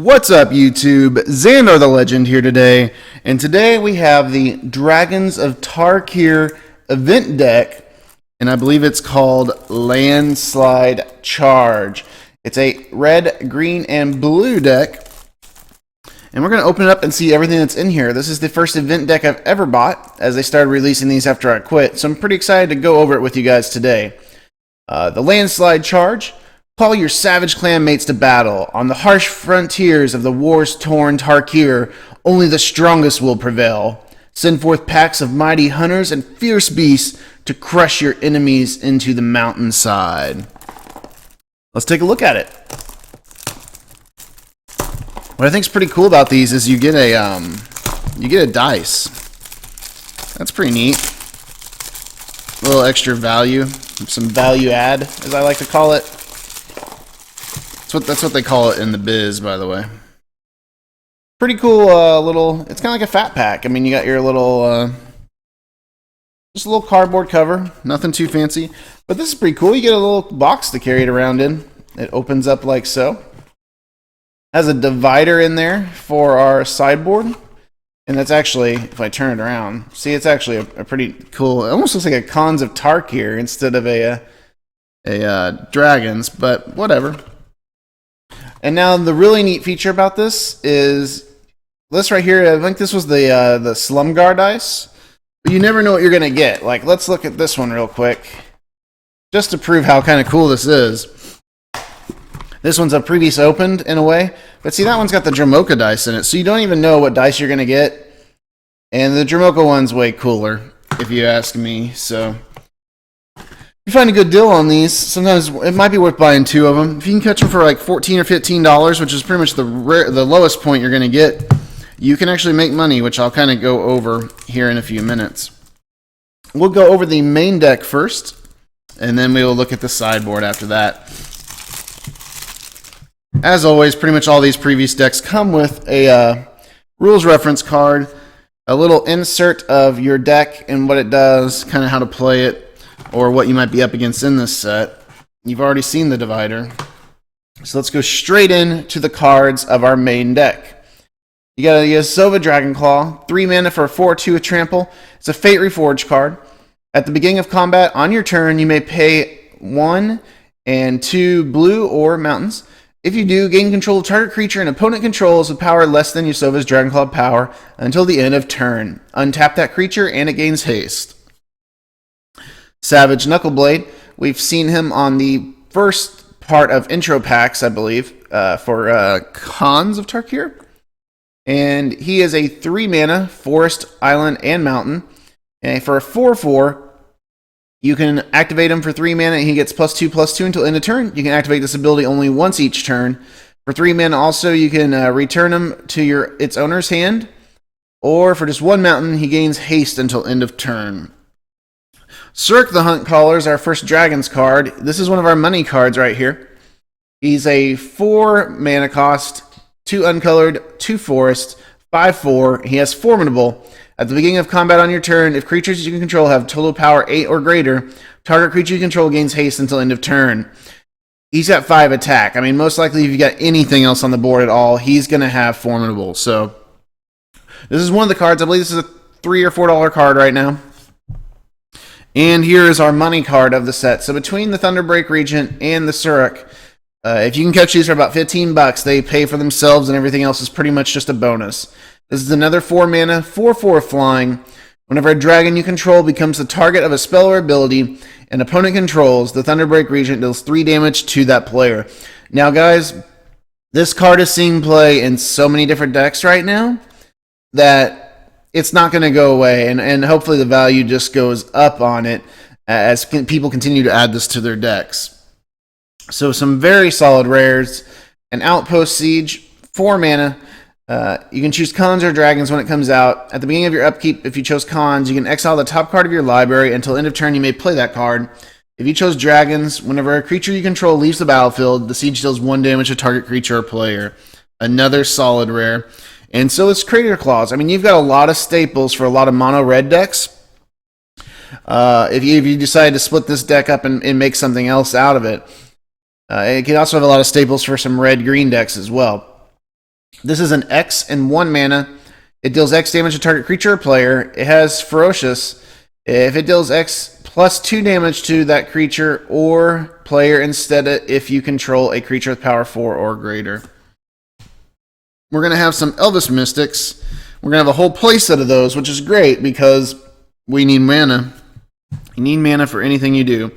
What's up, YouTube? Zandar the Legend here today, and today we have the Dragons of Tarkir event deck, and I believe it's called Landslide Charge. It's a red, green, and blue deck, and we're going to open it up and see everything that's in here. This is the first event deck I've ever bought, as they started releasing these after I quit, so I'm pretty excited to go over it with you guys today. The Landslide Charge. Call your savage clanmates to battle. On the harsh frontiers of the war-torn Tarkir, only the strongest will prevail. Send forth packs of mighty hunters and fierce beasts to crush your enemies into the mountainside. Let's take a look at it. What I think is pretty cool about these is you get a dice. That's pretty neat. A little extra value, some value add, as I like to call it. That's what they call it in the biz, by the way. Pretty cool little, it's kind of like a fat pack. I mean, you got your little, just a little cardboard cover. Nothing too fancy. But this is pretty cool. You get a little box to carry it around in. It opens up like so. Has a divider in there for our sideboard. And that's actually, if I turn it around, see, it's actually a pretty cool, it almost looks like a Cons of Tarkir instead of a Dragons, but whatever. And now the really neat feature about this is this right here. I think this was the Slumgar dice, but you never know what you're gonna get. Like, let's look at this one real quick, just to prove how kind of cool this is. This one's a previous opened in a way, but see, that one's got the Dramoka dice in it, so you don't even know what dice you're gonna get. And the Dramoka one's way cooler, if you ask me. So you find a good deal on these, sometimes it might be worth buying two of them. If you can catch them for like $14 or $15, which is pretty much the lowest point you're going to get, you can actually make money, which I'll kind of go over here in a few minutes. We'll go over the main deck first, and then we will look at the sideboard after that. As always, pretty much all these previous decks come with a rules reference card, a little insert of your deck and what it does, kind of how to play it, or what you might be up against in this set. You've already seen the divider. So let's go straight into the cards of our main deck. You got a Yasova Dragonclaw, 3 mana for a 4/2 with Trample. It's a Fate Reforged card. At the beginning of combat, on your turn, you may pay 1 and 2 blue or mountains. If you do, gain control of target creature and opponent controls with power less than Yasova's Dragonclaw power until the end of turn. Untap that creature and it gains haste. Savage Knuckleblade. We've seen him on the first part of intro packs, I believe, for Cons of Tarkir. And he is a 3 mana forest, island, and mountain. And for a 4/4, you can activate him for 3 mana and he gets +2/+2 until end of turn. You can activate this ability only once each turn. For 3 mana also, you can return him to its owner's hand. Or for just 1 mountain, he gains haste until end of turn. Cirque the Hunt Caller is our first Dragons card. This is one of our money cards right here. He's a 4 mana cost, 2 uncolored, 2 forest, 5/4. He has Formidable. At the beginning of combat on your turn, if creatures you can control have total power 8 or greater, target creature you control gains haste until end of turn. He's got 5 attack. I mean, most likely if you got anything else on the board at all, he's going to have Formidable. So this is one of the cards. I believe this is a $3 or $4 card right now. And here is our money card of the set. So between the Thunderbreak Regent and the Suruk, if you can catch these for about $15, they pay for themselves and everything else is pretty much just a bonus. This is another 4 mana, 4/4 flying. Whenever a dragon you control becomes the target of a spell or ability and opponent controls, the Thunderbreak Regent deals 3 damage to that player. Now guys, this card is seeing play in so many different decks right now that it's not going to go away, and hopefully the value just goes up on it as people continue to add this to their decks. So some very solid rares. An Outpost Siege, 4 mana. You can choose Cons or Dragons when it comes out. At the beginning of your upkeep, if you chose Cons, you can exile the top card of your library. Until end of turn, you may play that card. If you chose Dragons, whenever a creature you control leaves the battlefield, the Siege deals 1 damage to target creature or player. Another solid rare. And so it's Crater Claws. I mean, you've got a lot of staples for a lot of mono red decks. If you decide to split this deck up and make something else out of it, it can also have a lot of staples for some red-green decks as well. This is an X and 1 mana. It deals X damage to target creature or player. It has Ferocious. If it deals X plus 2 damage to that creature or player instead if you control a creature with power 4 or greater. We're going to have some Elvis Mystics. We're going to have a whole playset of those, which is great because we need mana. You need mana for anything you do.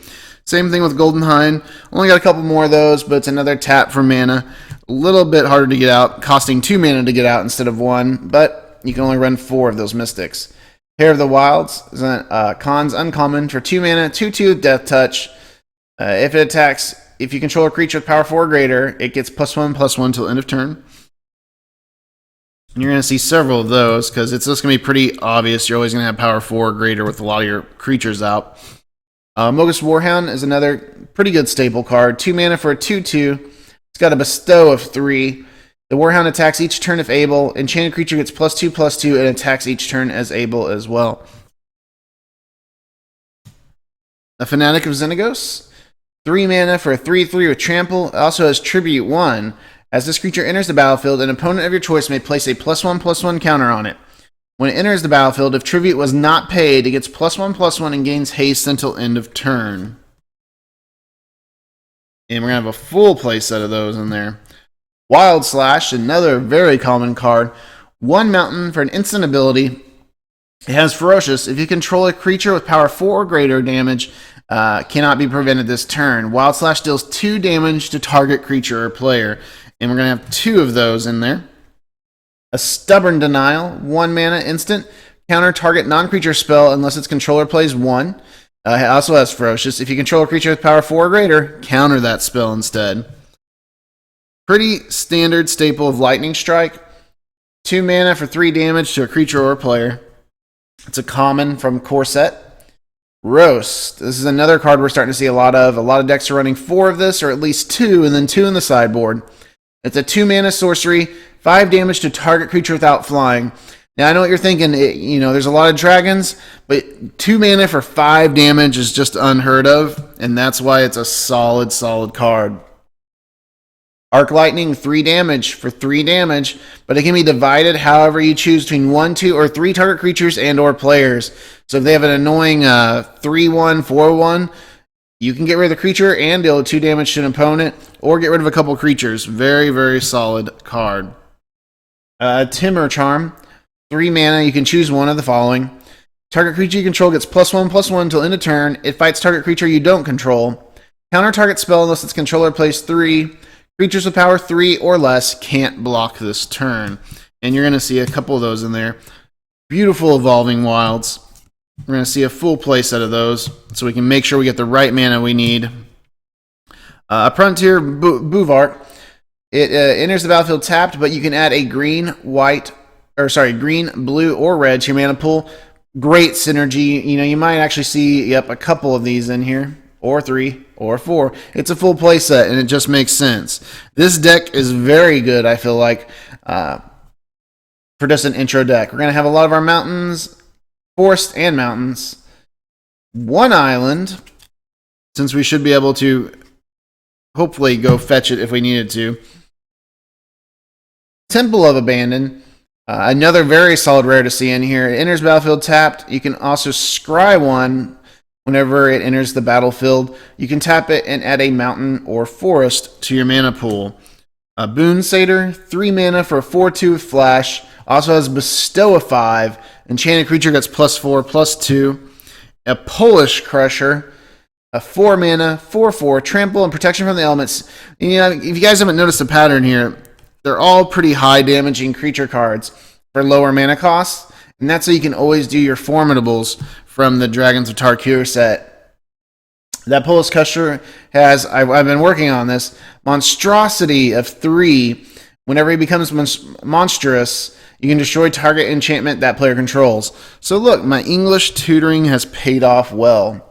Same thing with Golden Hind. Only got a couple more of those, but it's another tap for mana. A little bit harder to get out, costing 2 mana to get out instead of 1, but you can only run 4 of those Mystics. Hair of the Wilds is Cons uncommon for 2 mana, 2/2 Death Touch. If it attacks, if you control a creature with power 4 or greater, it gets +1/+1 till end of turn. And you're going to see several of those because it's just going to be pretty obvious. You're always going to have power 4 or greater with a lot of your creatures out. Mogis Warhound is another pretty good staple card. 2 mana for a 2/2. It's got a bestow of 3. The Warhound attacks each turn if able. Enchanted creature gets +2/+2 and attacks each turn as able as well. A Fanatic of Xenagos. 3 mana for a 3/3 with Trample. It also has Tribute 1. As this creature enters the battlefield, an opponent of your choice may place a +1/+1 counter on it. When it enters the battlefield, if Tribute was not paid, it gets +1/+1 and gains haste until end of turn. And we're going to have a full play set of those in there. Wild Slash, another very common card. 1 mountain for an instant ability. It has Ferocious. If you control a creature with power 4 or greater, damage cannot be prevented this turn. Wild Slash deals 2 damage to target creature or player. And we're going to have 2 of those in there. A Stubborn Denial, 1 mana instant. Counter target non-creature spell unless its controller plays 1. It also has Ferocious. If you control a creature with power 4 or greater, counter that spell instead. Pretty standard staple of Lightning Strike. 2 mana for 3 damage to a creature or a player. It's a common from core set. Roast. This is another card we're starting to see a lot of. A lot of decks are running 4 of this, or at least 2, and then 2 in the sideboard. It's a 2 mana sorcery, 5 damage to target creature without flying. Now, I know what you're thinking. There's a lot of dragons, but 2 mana for 5 damage is just unheard of, and that's why it's a solid card. Arc Lightning, 3 damage for 3 damage, but it can be divided however you choose between 1, 2, or 3 target creatures and or players. So if they have an annoying 3/1, 4/1, you can get rid of the creature and deal 2 damage to an opponent, or get rid of a couple creatures. Very solid card. Timber Charm, 3 mana. You can choose one of the following. Target creature you control gets +1/+1 until end of turn. It fights target creature you don't control. Counter target spell unless its controller plays 3. Creatures with power 3 or less can't block this turn. And you're going to see a couple of those in there. Beautiful Evolving Wilds. We're going to see a full play set of those so we can make sure we get the right mana we need. A Frontier Bouvart. It enters the battlefield tapped, but you can add a green, blue, or red to your mana pool. Great synergy. You might actually see, a couple of these in here, or 3, or 4. It's a full play set, and it just makes sense. This deck is very good, I feel like, for just an intro deck. We're going to have a lot of our mountains, forest and mountains. 1 island, since we should be able to hopefully go fetch it if we needed to. Temple of Abandon, another very solid rare to see in here. It enters battlefield tapped. You can also scry 1 whenever it enters the battlefield. You can tap it and add a mountain or forest to your mana pool. A Boon Satyr, 3 mana for a 4/2 with flash. Also has Bestow of 5. Enchanted creature gets +4/+2. A Polish Crusher, a 4 mana, 4/4, trample and protection from the elements. If you guys haven't noticed a pattern here, they're all pretty high damaging creature cards for lower mana costs. And that's how you can always do your formidables from the Dragons of Tarkir set. That Polish Crusher has, I've been working on this, monstrosity of 3. Whenever he becomes monstrous, you can destroy target enchantment that player controls. So look, my English tutoring has paid off well.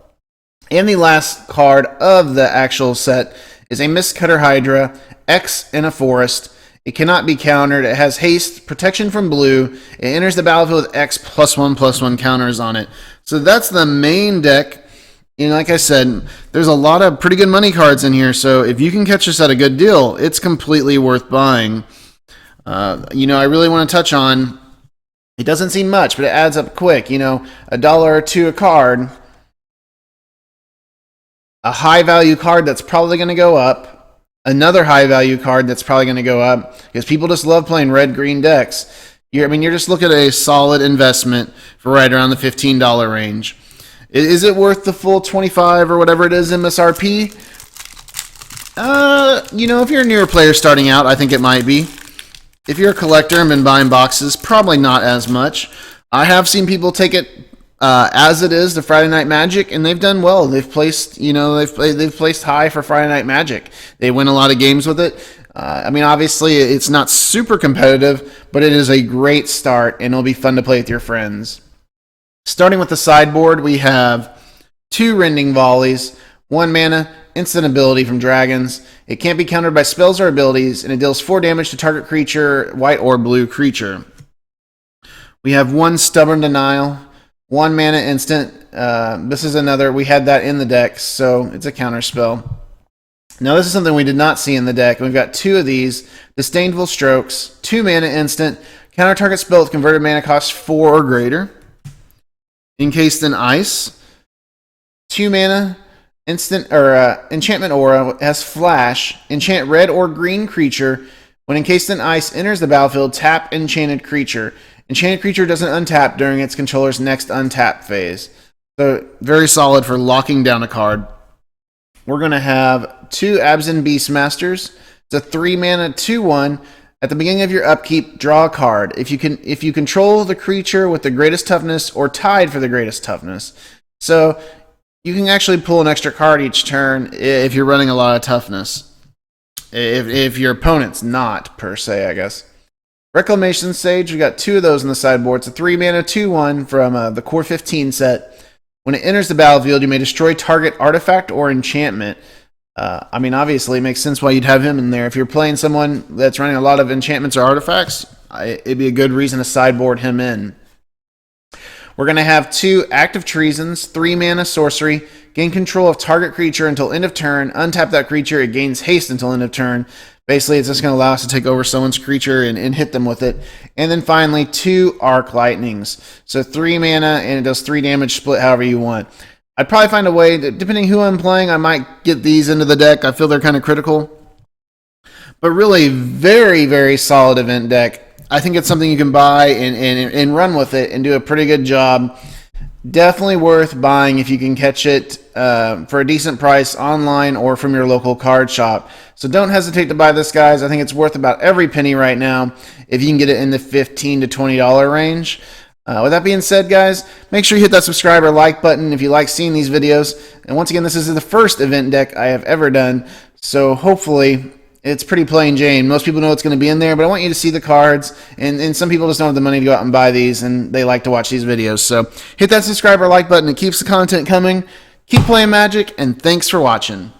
And the last card of the actual set is a Mistcutter Hydra, X in a forest. It cannot be countered. It has haste, protection from blue. It enters the battlefield with X +1/+1 counters on it. So that's the main deck. Like I said, there's a lot of pretty good money cards in here. So if you can catch this at a good deal, it's completely worth buying. You know, I really want to touch on, it doesn't seem much, but it adds up quick. You know, $1 or $2 a card, a high value card that's probably going to go up, another high value card that's probably going to go up, because people just love playing red-green decks. I mean, you're just looking at a solid investment for right around the $15 range. Is it worth the full 25 or whatever it is MSRP? You know, if you're a newer player starting out, I think it might be. If you're a collector and been buying boxes, probably not as much. I have seen people take it as it is, the Friday Night Magic, and they've done well. They've placed, you know, they've placed high for Friday Night Magic. They win a lot of games with it. I mean, obviously, it's not super competitive, but it is a great start, and it'll be fun to play with your friends. Starting with the sideboard, we have 2 Rending Volleys, 1 mana, instant ability from dragons. It can't be countered by spells or abilities, and it deals 4 damage to target creature, white or blue creature. We have 1 Stubborn Denial, 1 mana instant. This is another, we had that in the deck, so it's a counter spell. Now this is something we did not see in the deck. We've got 2 of these, Disdainful Strokes, 2 mana instant, counter target spell with converted mana cost 4 or greater. Encased in Ice, 2 mana, instant or enchantment aura, has flash. Enchant red or green creature. When encased in ice, enters the battlefield, tap enchanted creature. Enchanted creature doesn't untap during its controller's next untap phase. So very solid for locking down a card. We're going to have 2 Abzan Beastmasters. It's a 3 mana 2/1. At the beginning of your upkeep, draw a card. If you control the creature with the greatest toughness or tied for the greatest toughness. So you can actually pull an extra card each turn if you're running a lot of toughness. If your opponent's not, per se, I guess. Reclamation Sage, we got 2 of those in the sideboard. It's a 3 mana 2/1 from the Core 15 set. When it enters the battlefield, you may destroy target artifact or enchantment. I mean, obviously, it makes sense why you'd have him in there. If you're playing someone that's running a lot of enchantments or artifacts, it'd be a good reason to sideboard him in. We're going to have 2 Active Treasons, 3 mana sorcery, gain control of target creature until end of turn, untap that creature, it gains haste until end of turn. Basically, it's just going to allow us to take over someone's creature and hit them with it. And then finally, 2 Arc Lightnings. So 3 mana, and it does 3 damage, split however you want. I'd probably find a way, depending who I'm playing, I might get these into the deck. I feel they're kind of critical. But really, very, very solid event deck. I think it's something you can buy and run with it and do a pretty good job. Definitely worth buying if you can catch it for a decent price online or from your local card shop. So don't hesitate to buy this, guys. I think it's worth about every penny right now if you can get it in the $15 to $20 range. With that being said, guys, make sure you hit that subscribe or like button if you like seeing these videos. And once again, this is the first event deck I have ever done, so hopefully it's pretty plain Jane. Most people know what's going to be in there, but I want you to see the cards, and some people just don't have the money to go out and buy these, and they like to watch these videos. So hit that subscribe or like button. It keeps the content coming. Keep playing Magic, and thanks for watching.